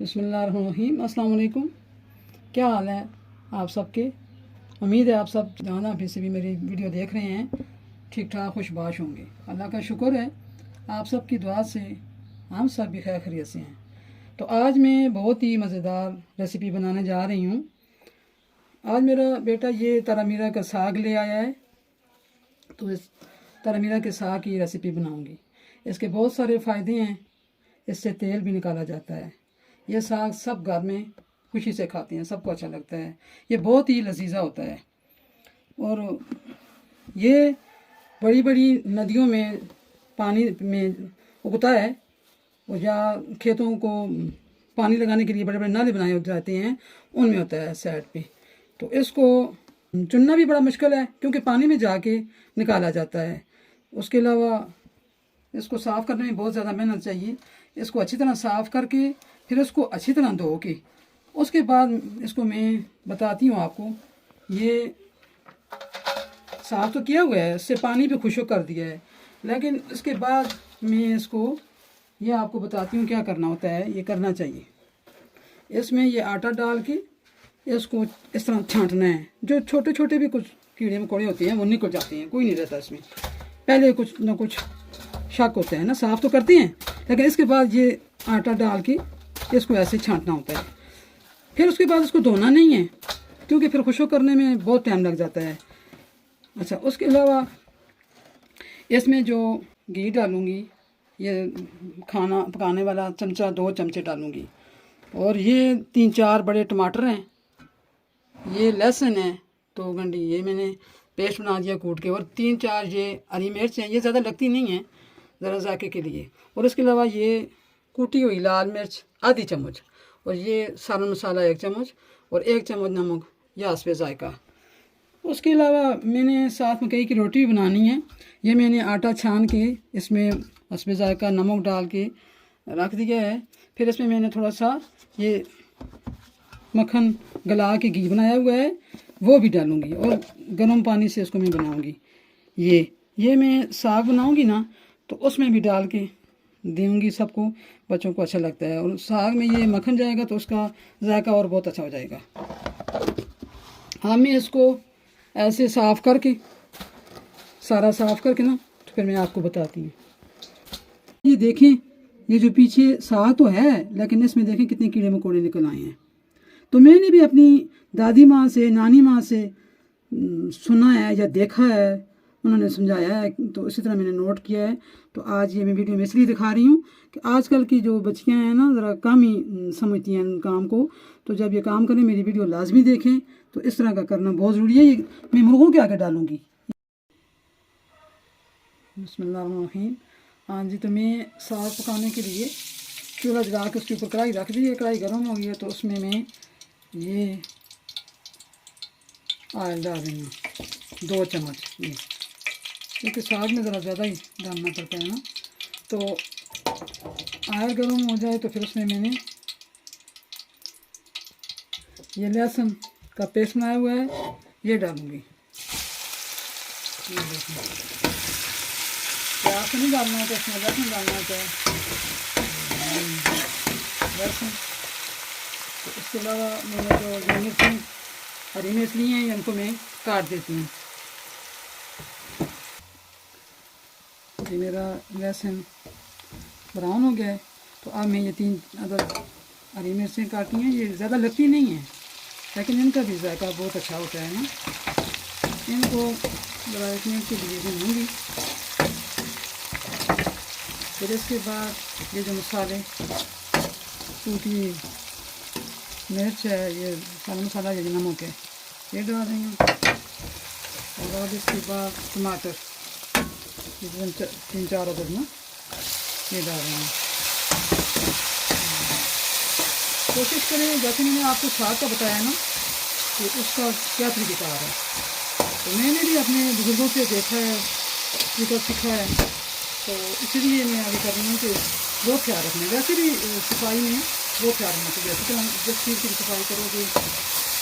बिस्मिल्लाहिर्रहमानिर्रहीम। अस्सलाम वालेकुम। क्या हाल है आप सबके? उम्मीद है आप सब जहाँ भी से भी मेरी वीडियो देख रहे हैं ठीक ठाक खुशबाश होंगे। अल्लाह का शुक्र है, आप सब की दुआ से हम सब भी खैर खैरियत से हैं। तो आज मैं बहुत ही मज़ेदार रेसिपी बनाने जा रही हूँ। आज मेरा बेटा ये तरामीरा का साग ले आया है, तो इस तरामीरा के साग की रेसिपी बनाऊँगी। इसके बहुत सारे फ़ायदे हैं, इससे तेल भी निकाला जाता है। ये साग सब घर में खुशी से खाते हैं, सबको अच्छा लगता है। ये बहुत ही लजीजा होता है और ये बड़ी बड़ी नदियों में पानी में उगता है और या खेतों को पानी लगाने के लिए बड़े बड़े नाले बनाए जाते हैं, उनमें होता है साइड पे। तो इसको चुनना भी बड़ा मुश्किल है क्योंकि पानी में जाके निकाला जाता है। उसके अलावा इसको साफ़ करने में बहुत ज़्यादा मेहनत चाहिए। इसको अच्छी तरह साफ़ करके फिर इसको अच्छी तरह धो के उसके बाद इसको मैं बताती हूँ आपको। ये साफ़ तो किया हुआ है, इससे पानी भी खुश्क कर दिया है, लेकिन इसके बाद मैं इसको ये आपको बताती हूँ क्या करना होता है। ये करना चाहिए, इसमें ये आटा डाल के इसको इस तरह छांटना है। जो छोटे छोटे भी कुछ कीड़े मकोड़े होते हैं वो निकल जाते हैं, कोई नहीं रहता इसमें। पहले कुछ ना कुछ शक होता है ना, साफ़ तो करते हैं, लेकिन इसके बाद ये आटा डाल के इसको ऐसे छांटना होता है। फिर उसके बाद इसको धोना नहीं है क्योंकि फिर खुश्क करने में बहुत टाइम लग जाता है। अच्छा, उसके अलावा इसमें जो घी डालूँगी, ये खाना पकाने वाला चमचा 2 चमचे डालूँगी, और ये 3-4 बड़े टमाटर हैं, ये लहसुन है 2 गंढी, ये मैंने पेस्ट बना दिया कूट के, और 3-4 ये हरी मिर्च हैं। ये ज़्यादा लगती नहीं है, ज़रा जायके के लिए। और इसके अलावा ये कूटी हुई लाल मिर्च आधी चम्मच, और ये सालन मसाला 1 चम्मच, और 1 चम्मच नमक या हस्बे जायका। उसके अलावा मैंने साथ मकई की रोटी भी बनानी है। ये मैंने आटा छान के इसमें हस्बे जायका नमक डाल के रख दिया है। फिर इसमें मैंने थोड़ा सा ये मक्खन गला के घी बनाया हुआ है, वो भी डालूँगी, और गर्म पानी से इसको मैं बनाऊँगी। ये मैं साग बनाऊँगी ना, तो उसमें भी डाल के दूँगी सबको, बच्चों को अच्छा लगता है। और साग में ये मक्खन जाएगा तो उसका जायका और बहुत अच्छा हो जाएगा। हाँ, मैं इसको ऐसे साफ़ करके सारा साफ़ करके ना, तो फिर मैं आपको बताती हूँ। ये देखें, ये जो पीछे साग तो है, लेकिन इसमें देखें कितने कीड़े मकोड़े निकल आए हैं। तो मैंने भी अपनी दादी माँ से, नानी माँ से सुना है या देखा है, उन्होंने समझाया है, तो इसी तरह मैंने नोट किया है। तो आज ये मैं वीडियो में इसलिए दिखा रही हूँ कि आजकल की जो बच्चियाँ हैं ना, ज़रा कम ही समझती हैं काम को। तो जब ये काम करें, मेरी वीडियो लाजमी देखें। तो इस तरह का करना बहुत ज़रूरी है। ये मैं मुर्गों के आगे डालूँगी। बिस्मिल्लाहिर्रहमानिर्रहीम। हाँ जी, तो मैं साग पकाने के लिए चूल्हा जला के उसके ऊपर कढ़ाई रख दी है। कढ़ाई गर्म हो गई है, तो उसमें मैं ये ऑयल डाल रही हूँ 2 चम्मच, क्योंकि साग में ज़रा ज़्यादा ही डालना पड़ता है ना। तो ऑयल गर्म हो जाए तो फिर उसमें मैंने ये लहसुन का पेस्ट बनाया हुआ है, ये डालूँगी। ये देखिए, प्याज नहीं डालना होता, इसमें लहसुन डालना होता है, लहसुन। तो इसके अलावा मैंने जो मिर्ची हरी मिर्च ली हैं, इनको मैं काट देती हूँ। ये मेरा लहसुन ब्राउन हो गया है, तो अब मैं ये 3 अदर हरी मिर्चें काटी हैं। ये ज़्यादा लगती नहीं है, लेकिन इनका भी जायका बहुत अच्छा होता है ना। इनको ज़रा 1 मिनट के लिए भूनूंगी। फिर इसके बाद ये जो मसाले, सूखी मिर्च है, ये सारा मसाला, ये नमक है, ये डाल रही हूँ। और इसके बाद टमाटर 3-4 अदद ना, ये डाल रही हूँ। कोशिश करें, जैसे मैंने आपको साग का बताया ना, कि उसका क्या तरीक़ाकार है। तो मैंने भी अपने बुजुर्गों से देखा है, तरीका सीखा है, तो इसलिए मैं आगे कर रही हूँ कि वो ख्याल रखना। वैसे भी सफाई में वो ख्याल रखना चाहिए। जैसे कि हम जिस चीज़ की सफाई करोगे,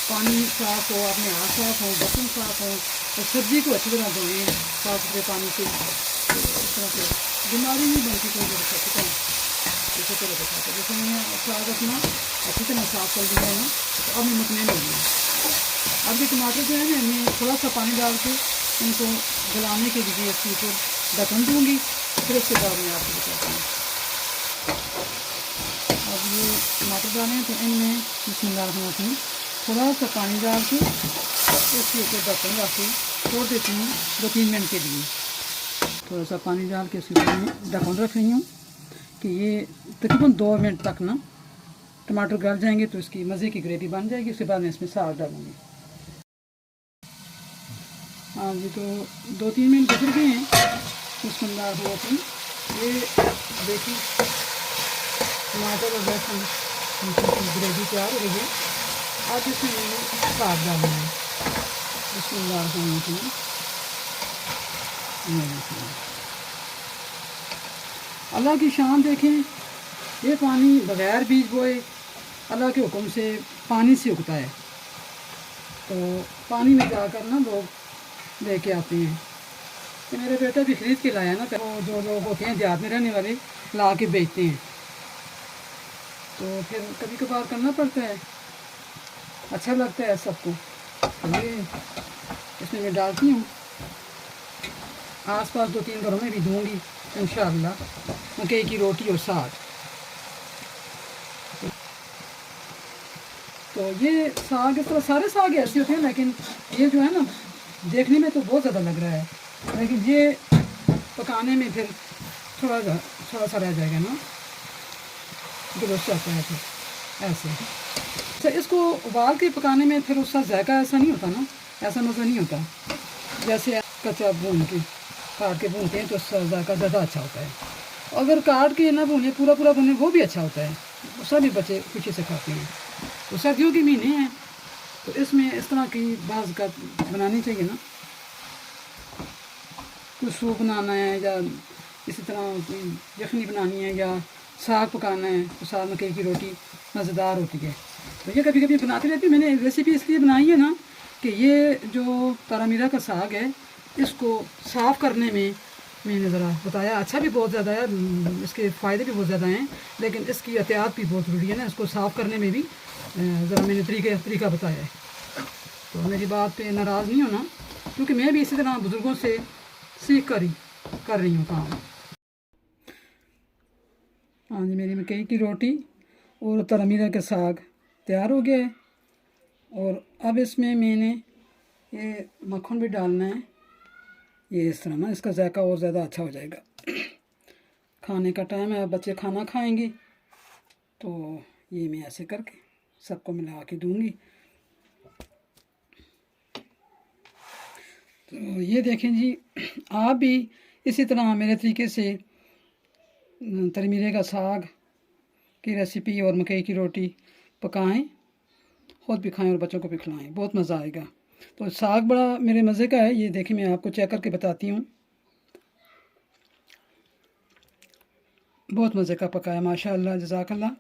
पानी साफ़ हो, अपने हाथ साफ़ हो, बर्तन साफ़ हो, और सब्ज़ी को अच्छी तरह धोएं साफ़ सुथरे पानी से। तो इस तरह से बीमारी नहीं बनती कोई जरूरत है। आपको चलो दिखाते हैं। जैसे मैंने साग अपना अच्छी तरह साफ कर दिया है ना, तो अब मैं मुकम्मल हो गया। अब ये टमाटर जो है ना, मैं थोड़ा सा पानी डाल के इनको गलाने के लिए इसके ऊपर ढक्कन दूँगी, फिर उसके बाद मैं आपको बताती हूँ। अब ये टमाटर डालें तो इनमें बिस्मिल्लाहिर्रहमानिर्रहीम थोड़ा सा पानी डाल के इसके ऊपर ढक्कन रख के छोड़ देती हूँ 2-3 मिनट के लिए। थोड़ा सा पानी डाल के इसके ऊपर मैं ढक्कन रख रही हूँ कि ये तकरीबन 2 मिनट तक ना टमाटर गल जाएंगे तो इसकी मज़े की ग्रेवी बन जाएगी। उसके बाद मैं इसमें साग डालूँगी। हाँ जी, तो 2-3 मिनट गुजर गए हैं। बिस्मिल्लाहिर्रहमानिर्रहीम। ये देखिए टमाटर और लहसुन की ग्रेवी तैयार हो गई है। अब इसमें मैंने साग डालना है। बिस्मिल्लाहिर्रहमानिर्रहीम। अल्लाह की शान देखें, ये पानी बग़ैर बीज बोए अल्लाह के हुक्म से पानी से उगता है। तो पानी में जाकर ना लोग लेके आते हैं। तो मेरा बेटा भी ख़रीद के लाया ना, तो जो लोग होते हैं देहात में रहने वाले ला के बेचते हैं। तो फिर कभी कभार करना पड़ता है, अच्छा लगता है सबको। तो ये इसमें मैं डालती हूँ। आस-पास 2-3 घरों में भी दूँगी इंशाअल्लाह, मकई की रोटी और साग। तो ये साग इस तरह सारे साग ऐसे होते हैं, लेकिन ये जो है ना देखने में तो बहुत ज़्यादा लग रहा है, लेकिन ये पकाने में फिर थोड़ा सा रह जाएगा ना, दुरुस्त आता है फिर ऐसे। तो इसको उबाल के पकाने में फिर उसका जायका ऐसा नहीं होता ना, ऐसा मज़ा नहीं होता जैसे कच्चा भून के काट के भूनते हैं तो उसका जायका ज़्यादा अच्छा होता है। अगर काट के ना भूने पूरा भूने वो भी अच्छा होता है, सभी बच्चे खुशी से खाते हैं। तो सर्दियों के महीने हैं तो इसमें इस तरह की बाज़ का बनानी चाहिए ना, कुछ सूप बनाना है या इसी तरह यखनी बनानी है या साग पकाना है तो साग मकई की रोटी मज़ेदार होती है। तो ये कभी कभी बनाती रहती हूँ। मैंने रेसिपी इसलिए बनाई है ना कि ये जो तारामीरा का साग है इसको साफ़ करने में मैंने ज़रा बताया, अच्छा भी बहुत ज़्यादा है, इसके फ़ायदे भी बहुत ज़्यादा हैं, लेकिन इसकी एहतियात भी बहुत ज़रूरी है ना, इसको साफ़ करने में भी ज़रा मैंने तरीका बताया है। तो मेरी बात पे नाराज़ नहीं होना, क्योंकि मैं भी इसी तरह बुज़ुर्गों से सीख कर रही हूँ काम। हाँ जी, मेरी मकई की रोटी और तारामीरा का साग तैयार हो गया है। और अब इसमें मैंने ये मक्खन भी डालना है। ये इस तरह ना इसका जायका और ज़्यादा अच्छा हो जाएगा। खाने का टाइम है, अब बच्चे खाना खाएंगे तो ये मैं ऐसे करके सबको मिला के दूँगी। तो ये देखें जी, आप भी इसी तरह मेरे तरीके से तारामीरा का साग की रेसिपी और मकई की रोटी पकाएं, खुद भी खाएं और बच्चों को भी खिलाएं, बहुत मज़ा आएगा। तो साग बड़ा मेरे मज़े का है। ये देखिए मैं आपको चेक करके बताती हूँ, बहुत मज़े का पका है माशाअल्लाह, जज़ाकल्लाह।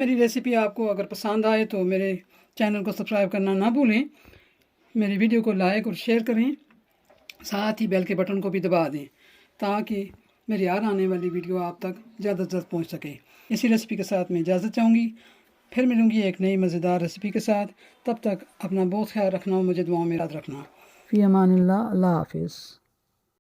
मेरी रेसिपी आपको अगर पसंद आए तो मेरे चैनल को सब्सक्राइब करना ना भूलें, मेरी वीडियो को लाइक और शेयर करें, साथ ही बेल के बटन को भी दबा दें ताकि मेरी हर आने वाली वीडियो आप तक ज़्यादा से ज़्यादा पहुँच सके। इसी रेसिपी के साथ मैं इजाज़त चाहूँगी, फिर मिलूँगी एक नई मज़ेदार रेसिपी के साथ। तब तक अपना बहुत ख्याल रखना और मुझे दुआओं में याद रखना। फ़ी अमानिल्लाह, अल्लाह हाफ़िज़।